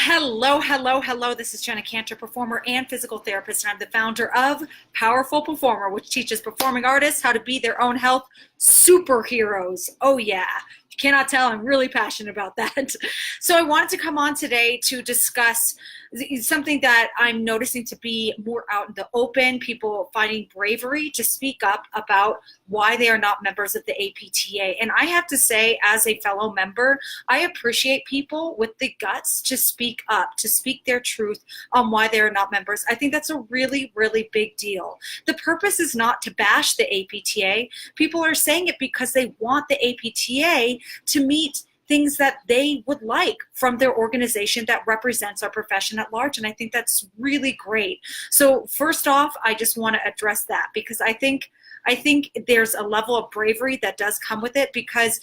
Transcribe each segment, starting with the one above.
Hello, hello, hello. This is Jenna Cantor, performer and physical therapist, and I'm the founder of Powerful Performer, which teaches performing artists how to be their own health superheroes. Oh, yeah. If you cannot tell, I'm really passionate about that. So I wanted to come on today to discuss something that I'm noticing to be more out in the open, people finding bravery to speak up about why they are not members of the APTA. And I have to say, as a fellow member, I appreciate people with the guts to speak up, to speak their truth on why they are not members. I think that's a really, really big deal. The purpose is not to bash the APTA. People are saying it because they want the APTA to meet things that they would like from their organization that represents our profession at large. And I think that's really great. So first off, I just want to address that because I think there's a level of bravery that does come with it, because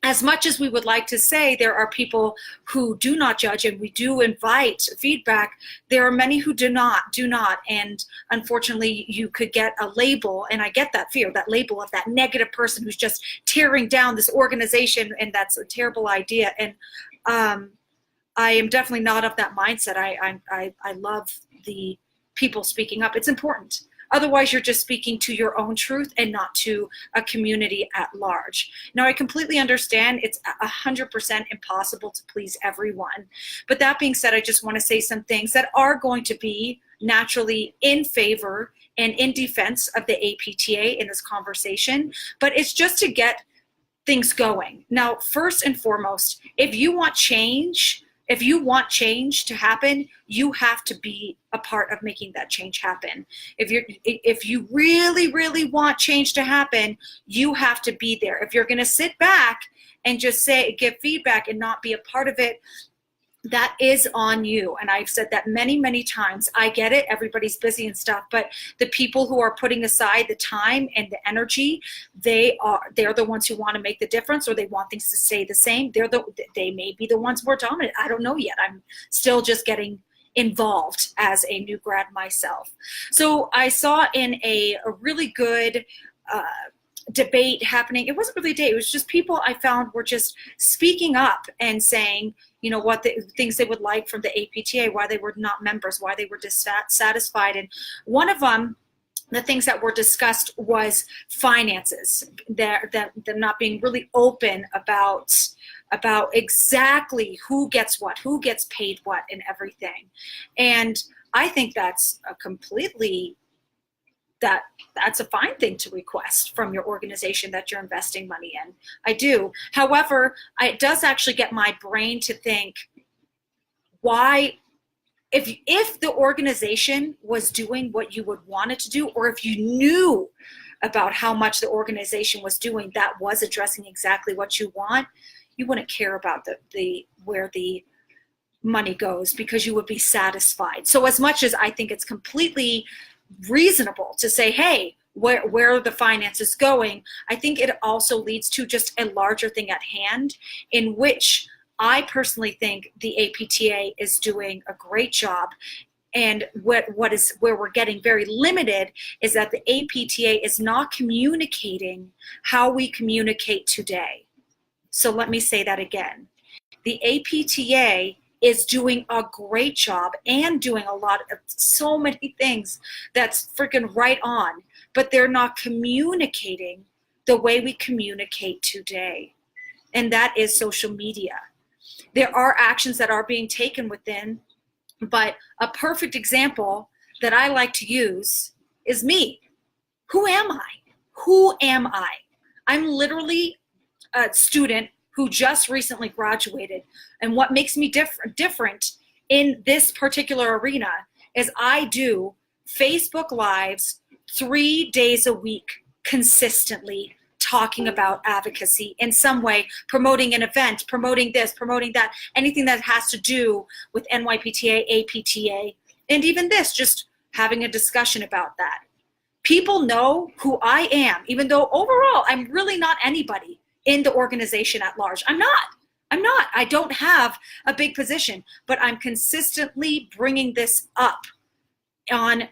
as much as we would like to say there are people who do not judge and we do invite feedback, there are many who do not. And unfortunately, you could get a label, and I get that fear, that label of that negative person who's just tearing down this organization, and that's a terrible idea. And I am definitely not of that mindset. I love the people speaking up. It's important. Otherwise, you're just speaking to your own truth and not to a community at large. Now, I completely understand it's 100% impossible to please everyone. But that being said, I just want to say some things that are going to be naturally in favor and in defense of the APTA in this conversation. But it's just to get things going. Now, first and foremost, if you want change to happen, you have to be a part of making that change happen. If you really, really want change to happen, you have to be there. If you're going to sit back and just give feedback and not be a part of it, that is on you. And I've said that many, many times. I get it. Everybody's busy and stuff, but the people who are putting aside the time and the energy, they're the ones who want to make the difference, or they want things to stay the same. They may be the ones more dominant. I don't know yet. I'm still just getting involved as a new grad myself. So I saw in a really good debate happening. It wasn't really a debate. It was just people I found were just speaking up and saying, what the things they would like from the APTA, why they were not members, why they were dissatisfied. And one of them, the things that were discussed was finances, them not being really open about exactly who gets what, who gets paid what, and everything. And I think that's that's a fine thing to request from your organization that you're investing money in. I do. However, it does actually get my brain to think, why, if the organization was doing what you would want it to do, or if you knew about how much the organization was doing that was addressing exactly what you want, you wouldn't care about where the money goes, because you would be satisfied. So as much as I think it's completely reasonable to say, hey, where are the finances going, I think it also leads to just a larger thing at hand, in which I personally think the APTA is doing a great job. And where we're getting very limited is that the APTA is not communicating how we communicate today. So let me say that again. The APTA is doing a great job and doing a lot of so many things that's freaking right on, but they're not communicating the way we communicate today. And that is social media. There are actions that are being taken within, but a perfect example that I like to use is me. Who am I? Who am I? I'm literally a student who just recently graduated. And what makes me different in this particular arena is I do Facebook Lives 3 days a week consistently, talking about advocacy in some way, promoting an event, promoting this, promoting that, anything that has to do with NYPTA, APTA, and even this, just having a discussion about that. People know who I am, even though overall I'm really not anybody in the organization at large. I'm not. I don't have a big position, but I'm consistently bringing this up on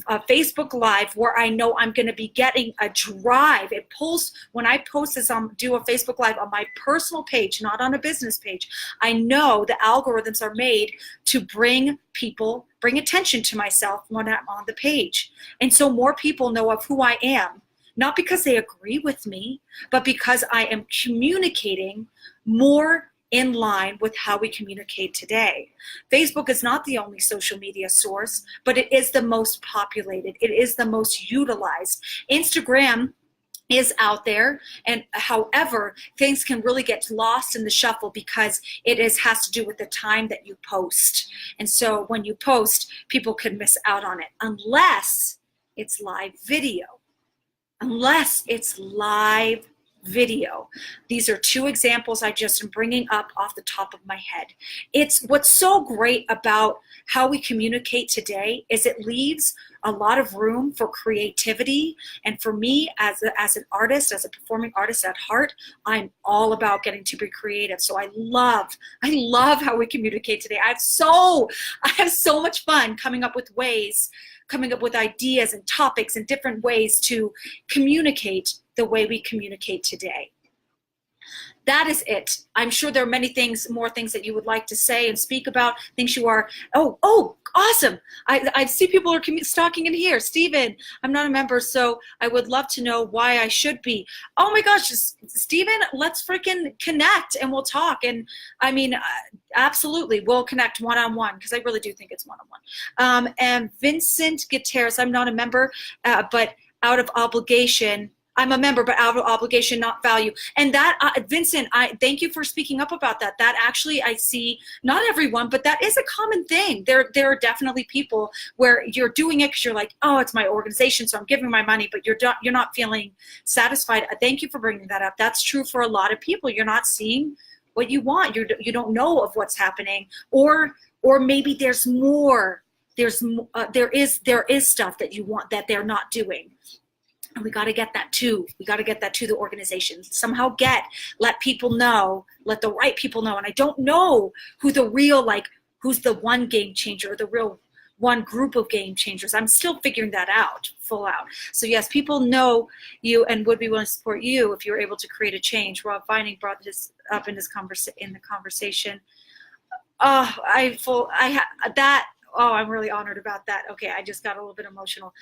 a Facebook Live where I know I'm going to be getting a drive. It pulls, when I post this do a Facebook Live on my personal page, not on a business page, I know the algorithms are made to bring attention to myself when I'm on the page. And so more people know of who I am, not because they agree with me, but because I am communicating more in line with how we communicate today. Facebook is not the only social media source, but it is the most populated. It is the most utilized. Instagram is out there, and however, things can really get lost in the shuffle because has to do with the time that you post. And so when you post, people can miss out on it unless it's live video. Unless it's live video. These are two examples I just am bringing up off the top of my head. It's what's so great about how we communicate today is it leaves a lot of room for creativity. And for me as an artist, as a performing artist at heart, I'm all about getting to be creative. So I love how we communicate today. I have so much fun coming up with ideas and topics and different ways to communicate the way we communicate today. That is it. I'm sure there are more things that you would like to say and speak about, things you are, awesome. I see people are stalking in here. Stephen, I'm not a member, so I would love to know why I should be. Oh my gosh, Stephen, let's freaking connect and we'll talk. And I mean, absolutely, we'll connect one-on-one because I really do think it's one-on-one. And Vincent Gutierrez, I'm not a member, but out of obligation, I'm a member, but out of obligation, not value. And that, Vincent, I thank you for speaking up about that. That actually, I see, not everyone, but that is a common thing. There are definitely people where you're doing it because you're like, oh, it's my organization, so I'm giving my money, but you're not feeling satisfied. Thank you for bringing that up. That's true for a lot of people. You're not seeing what you want. You don't know of what's happening, or maybe there's more. There is stuff that you want that they're not doing. And we got to get that too. We got to get that to the organization. Somehow let people know, let the right people know. And I don't know who's the one game changer or the real one group of game changers. I'm still figuring that out, full out. So yes, people know you and would be willing to support you if you're able to create a change. Rob Vining brought this up in the conversation. I'm really honored about that. Okay, I just got a little bit emotional.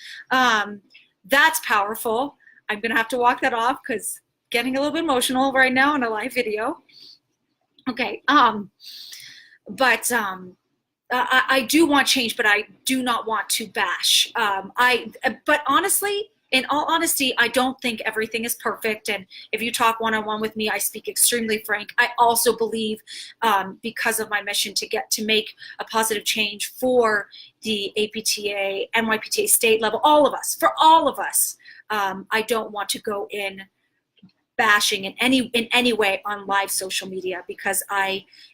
That's powerful. I'm going to have to walk that off because getting a little bit emotional right now in a live video. Okay. But I do want change, but I do not want to bash. But honestly, in all honesty, I don't think everything is perfect. And if you talk one-on-one with me, I speak extremely frank. I also believe, because of my mission to make a positive change for the APTA, NYPTA state level, for all of us, I don't want to go in bashing in any way on live social media, because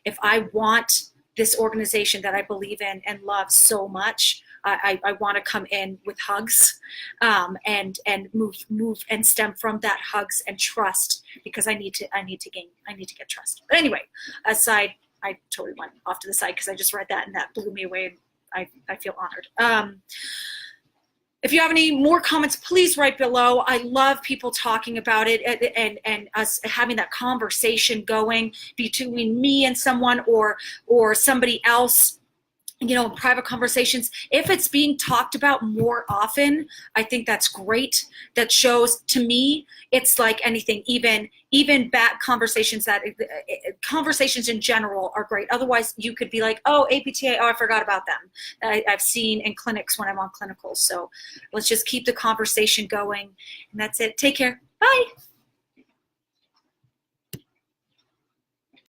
if I want this organization that I believe in and love so much, I want to come in with hugs, and move and stem from that hugs and trust, because I need to get trust. But anyway, aside, I totally went off to the side because I just read that and that blew me away. And I feel honored. If you have any more comments, please write below. I love people talking about it and us having that conversation going between me and someone or somebody else, private conversations. If it's being talked about more often, I think that's great. That shows, to me, it's like anything, even bad conversations, conversations in general are great. Otherwise, you could be like, oh, APTA, I forgot about them. I've seen in clinics when I'm on clinicals. So let's just keep the conversation going. And that's it. Take care. Bye.